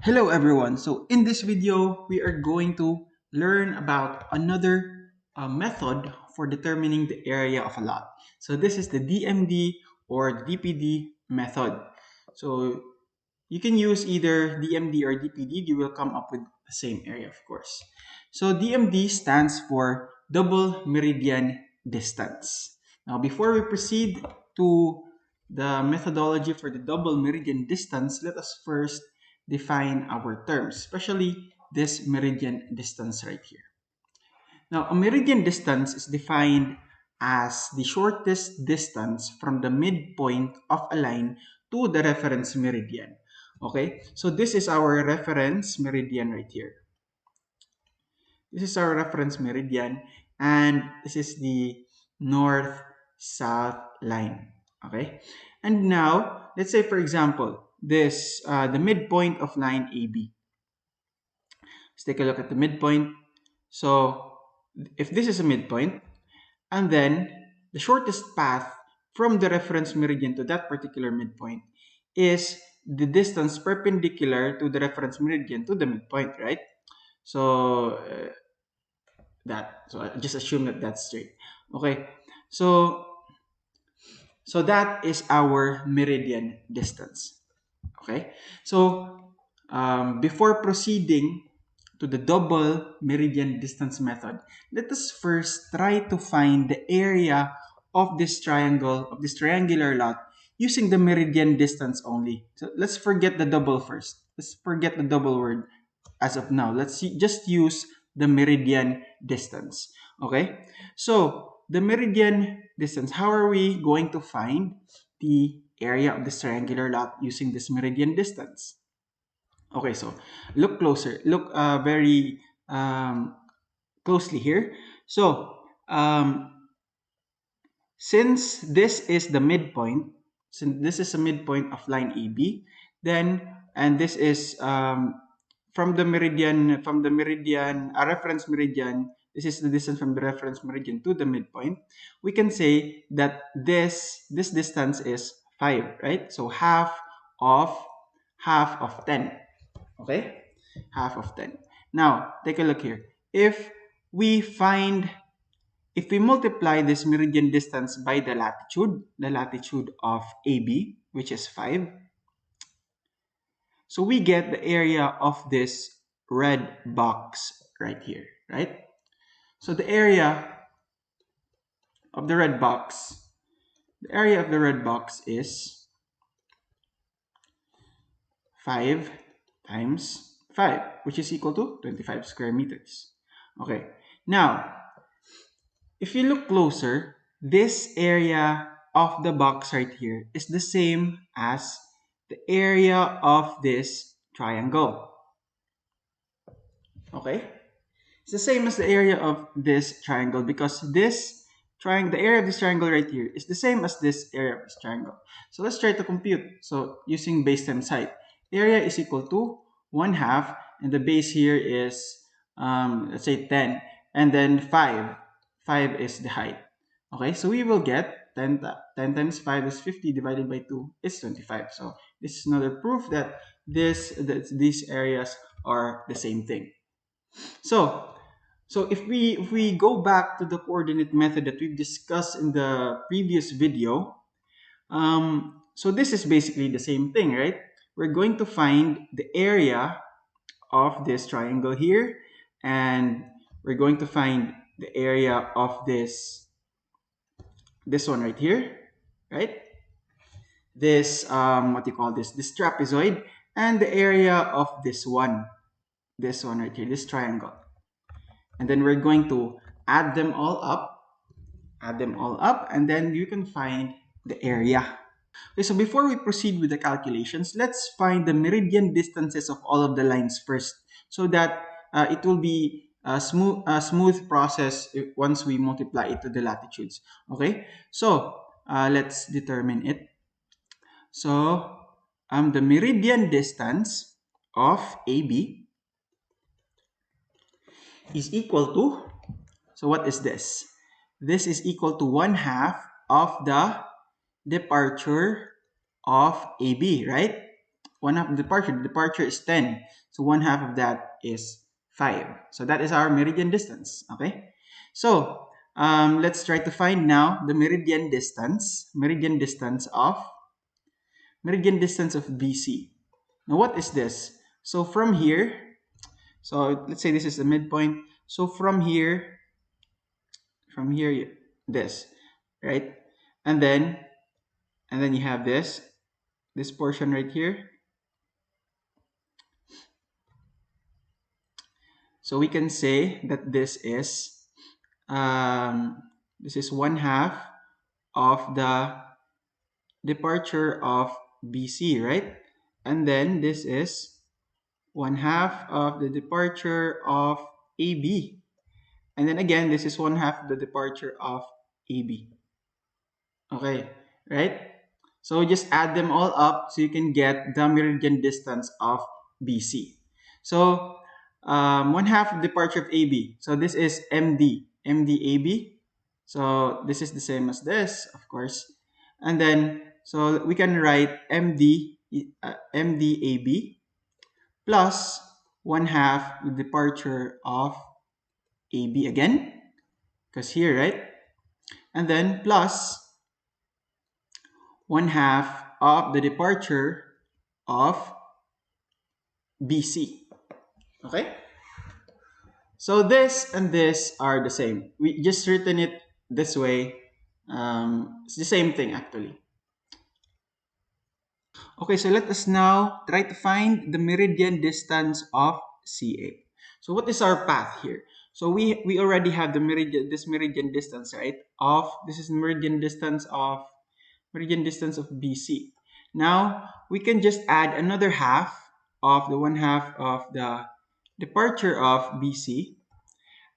Hello everyone. So in this video, we are going to learn about another method for determining the area of a lot. So this is the DMD or DPD method. So you can use either DMD or DPD. You will come up with the same area, of course. So DMD stands for double meridian distance. Now before we proceed to the methodology for the double meridian distance, let us first define our terms, especially this meridian distance right here. Now, a meridian distance is defined as the shortest distance from the midpoint of a line to the reference meridian. Okay, so this is our reference meridian right here. This is our reference meridian, and this is the north-south line. Okay, and now let's say, for example, this the midpoint of line AB. Let's take a look at the midpoint. So if this is a midpoint, and then the shortest path from the reference meridian to that particular midpoint is the distance perpendicular to the reference meridian to the midpoint, right? So so I just assume that that's straight. Okay, so that is our meridian distance. Okay, so before proceeding to the double meridian distance method, let us first try to find the area of this triangle, of this triangular lot, using the meridian distance only. So let's forget the double first. Let's forget the double word as of now. Just use the meridian distance. Okay, so the meridian distance, how are we going to find the area of this triangular lot using this meridian distance? Okay, so look closer. Look very closely here. So since this is the midpoint, since this is a midpoint of line AB, then and this is from the meridian, a reference meridian. This is the distance from the reference meridian to the midpoint. We can say that this distance is 5, right? So of half of 10. Okay? Half of 10. Now, take a look here. We find if we multiply this meridian distance by the latitude of AB, which is 5, so we get the area of this red box right here, right? So the area of the red box, is 5 times 5, which is equal to 25 square meters. Okay, now, if you look closer, this area of the box right here is the same as the area of this triangle. Okay? It's the same as the area of this triangle because the area of this triangle right here is the same as this area of this triangle. So let's try to compute. So using base times height, area is equal to 1/2, and the base here is let's say 10, and then 5. 5 is the height. Okay, so we will get 10 times 5 is 50 divided by 2 is 25. So this is another proof that these areas are the same thing. So, if we go back to the coordinate method that we've discussed in the previous video, so this is basically the same thing, right? We're going to find the area of this triangle here, and we're going to find the area of this one right here, right? This what do you call this? This trapezoid, and the area of this one right here, this triangle. And then we're going to add them all up, and then you can find the area. Okay, so before we proceed with the calculations, let's find the meridian distances of all of the lines first, so that it will be a smooth process once we multiply it to the latitudes. Okay, so let's determine it. So the meridian distance of AB is equal to, so what is this? This is equal to 1/2 of the departure of AB, right? one half of departure. The departure is 10. So one half of that is 5. So that is our meridian distance. Okay. So let's try to find now the meridian distance. Meridian distance of BC. Now what is this? So from here, so let's say this is the midpoint. So from here, this, right? And then you have this portion right here. So we can say that this is one half of the departure of BC, right? And then this is one half of the departure of AB. And then again, this is one half of the departure of AB. Okay, right? So just add them all up so you can get the meridian distance of BC. So one half of departure of AB. So this is MD, MDAB. So this is the same as this, of course. And then, so we can write MDAB plus one half the departure of AB again, because here, right? And then plus one half of the departure of BC. Okay? So this and this are the same. We just written it this way. It's the same thing actually. Okay, so let us now try to find the meridian distance of CA. So what is our path here? So we already have the meridian distance, right? This is meridian distance of BC. Now we can just add another half of the one half of the departure of BC,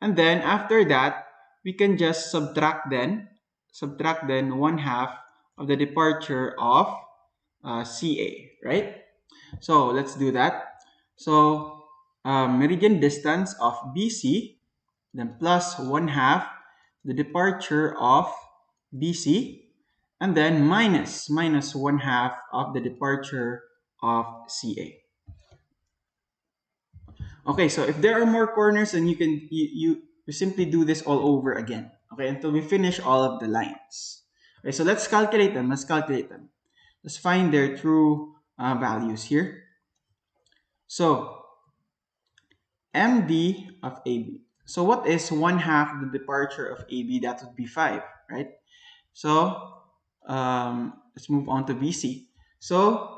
and then after that we can just subtract then one half of the departure of CA, right? So let's do that. So meridian distance of BC, then plus one half the departure of BC, and then minus one half of the departure of CA. Okay, so if there are more corners, then you simply do this all over again. Okay, until we finish all of the lines. Okay, so let's calculate them. Let's find their true values here. So MD of AB. So what is one half of the departure of AB? That would be 5, right? So let's move on to BC. So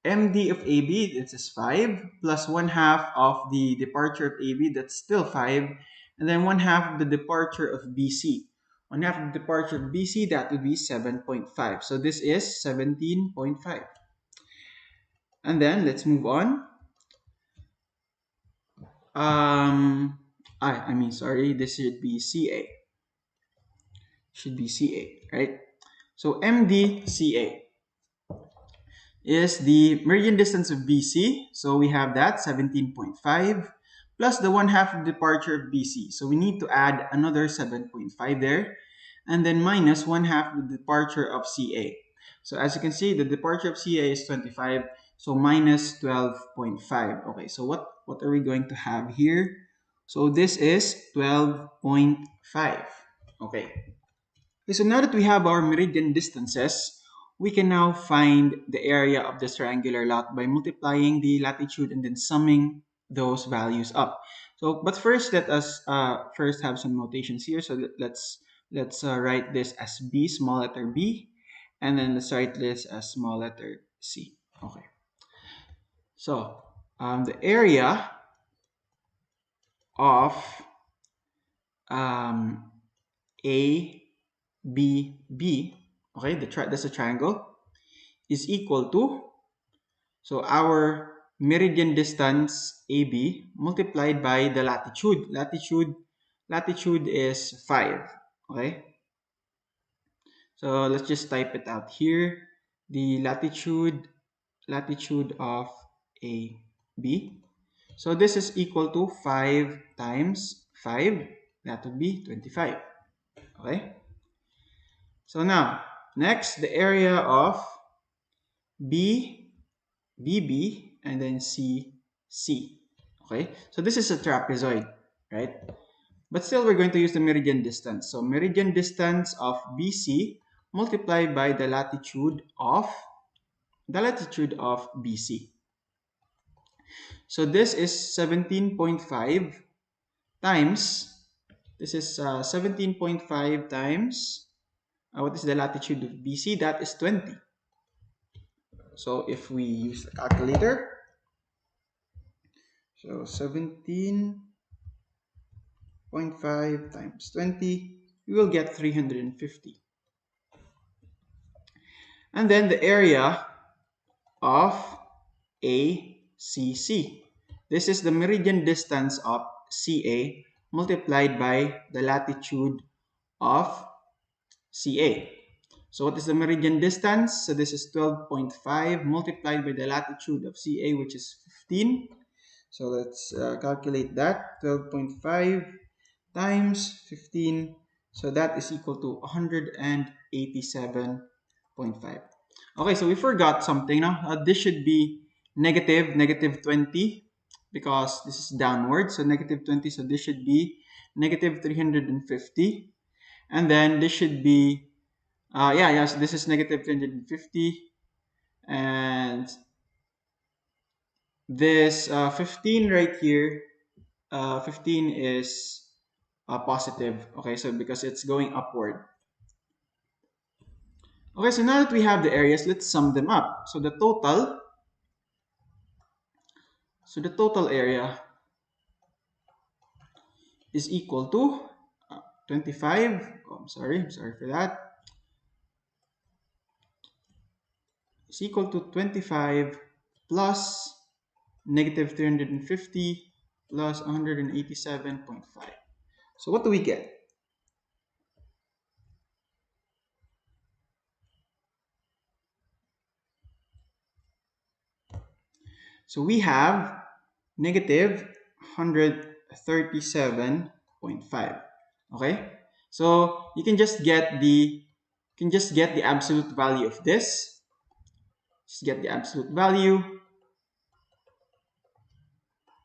MD of AB, this is 5, plus one half of the departure of AB, that's still 5, and then one half of the departure of BC. One half of the departure of BC, that would be 7.5. So this is 17.5. And then let's move on. Sorry, this should be CA. Right? So MDCA is the meridian distance of BC. So we have that 17.5 plus the one half of departure of BC. So we need to add another 7.5 there, and then minus one half of the departure of CA. So as you can see, the departure of CA is 25. So minus 12.5. Okay, so what are we going to have here? So this is 12.5. Okay. So now that we have our meridian distances, we can now find the area of this triangular lot by multiplying the latitude and then summing those values up. So, but first, let us first have some notations here. So let's write this as B, small letter B, and then let's write this as small letter C. Okay. So the area of ABB, okay, that's a triangle, is equal to, so our meridian distance AB multiplied by the latitude. Latitude is 5, okay? So let's just type it out here. The latitude of AB. So this is equal to 5 times 5. That would be 25. Okay? So now, next, the area of BB and then C, C. Okay, so this is a trapezoid, right? But still, we're going to use the meridian distance. So meridian distance of BC multiplied by the latitude of BC. So this is 17.5 times, this is 17.5 times, what is the latitude of BC? That is 20. So if we use the calculator, so 17.5 times 20, we will get 350. And then the area of ACC. This is the meridian distance of CA multiplied by the latitude of CA. So what is the meridian distance? So this is 12.5 multiplied by the latitude of CA, which is 15. So let's calculate that. 12.5 times 15. So that is equal to 187.5. Okay, so we forgot something now. This should be negative 20 because this is downward. So negative 20. So this should be negative 350. And then this should be, so this is negative 350. And this 15 right here, 15 is positive. Okay, so because it's going upward. Okay, so now that we have the areas, let's sum them up. So the total area is equal to 25. Oh, I'm sorry for that. Is equal to 25 plus negative 350 plus 187.5. So what do we get? So we have negative 137.5. Okay? So you can just get the absolute value of this. Just get the absolute value.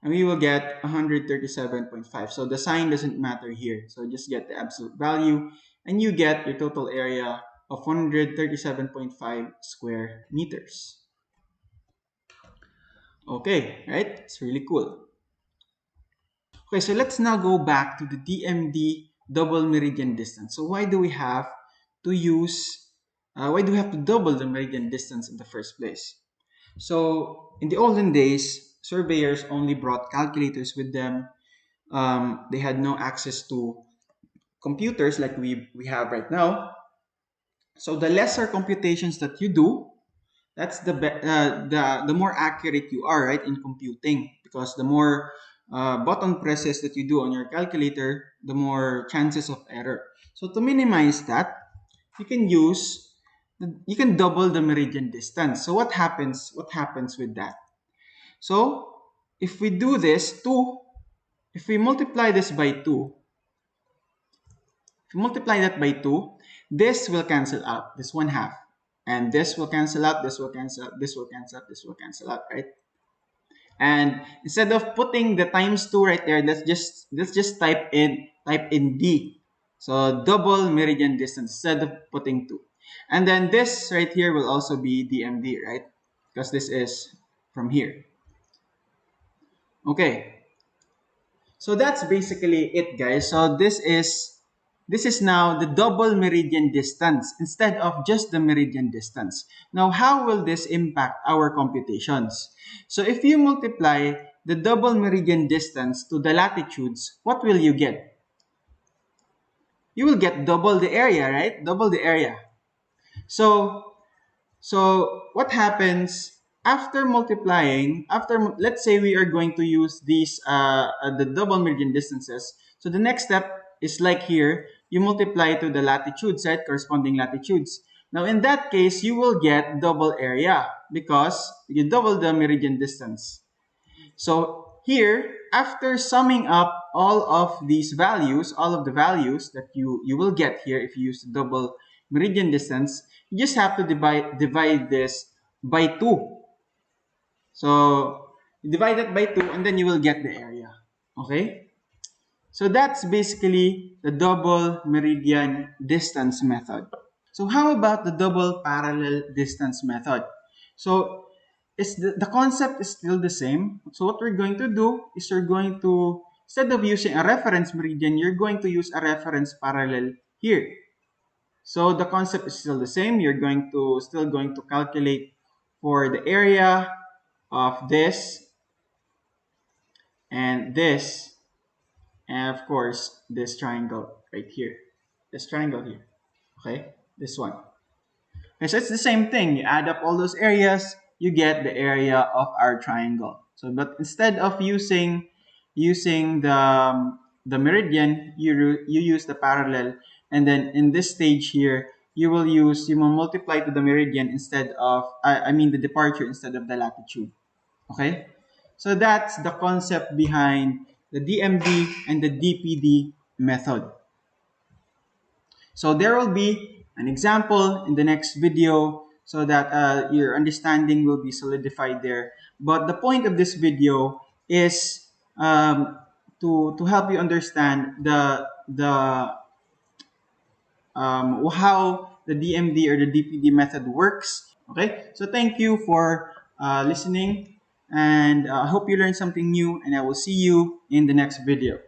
And we will get 137.5. So the sign doesn't matter here. So just get the absolute value and you get your total area of 137.5 square meters. Okay, right? It's really cool. Okay, so let's now go back to the DMD double meridian distance. So why do we have to double the meridian distance in the first place? So in the olden days, surveyors only brought calculators with them. They had no access to computers like we have right now. So the lesser computations that you do, that's the more accurate you are, right, in computing, because the more button presses that you do on your calculator, the more chances of error. So to minimize that, you can double the meridian distance. So what happens with that? So if we do this, if we multiply this by 2, if we multiply that by 2, this will cancel out, this 1/2. And this will cancel out, this will cancel out, this will cancel out, this will cancel out, right? And instead of putting the times 2 right there, let's just type in D. So double meridian distance instead of putting 2. And then this right here will also be DMD, right? Because this is from here. Okay. So that's basically it, guys. So this is now the double meridian distance instead of just the meridian distance. Now, how will this impact our computations? So if you multiply the double meridian distance to the latitudes, what will you get? You will get double the area, right? Double the area. So what happens after multiplying, let's say we are going to use these, the double meridian distances. So the next step is like here, you multiply to the latitudes, right? Corresponding latitudes. Now in that case, you will get double area because you double the meridian distance. So here, after summing up all of these values, all of the values that you will get here if you use the double meridian distance, you just have to divide this by 2. So you divide that by 2 and then you will get the area. Okay? So that's basically the double meridian distance method. So how about the double parallel distance method? So the concept is still the same. So what we're going to do is you're going to, instead of using a reference meridian, you're going to use a reference parallel here. So the concept is still the same. You're going to still going to calculate for the area of this and this, and of course this triangle right here. This triangle here. Okay? This one. Okay, so it's the same thing. You add up all those areas, you get the area of our triangle. So, but instead of using the meridian, you use the parallel, and then in this stage here, you will multiply to the meridian instead of I mean the departure instead of the latitude. Okay, so that's the concept behind the DMD and the DPD method. So there will be an example in the next video so that your understanding will be solidified there. But the point of this video is to help you understand how the DMD or the DPD method works. Okay, so thank you for listening, and I hope you learned something new, and I will see you in the next video.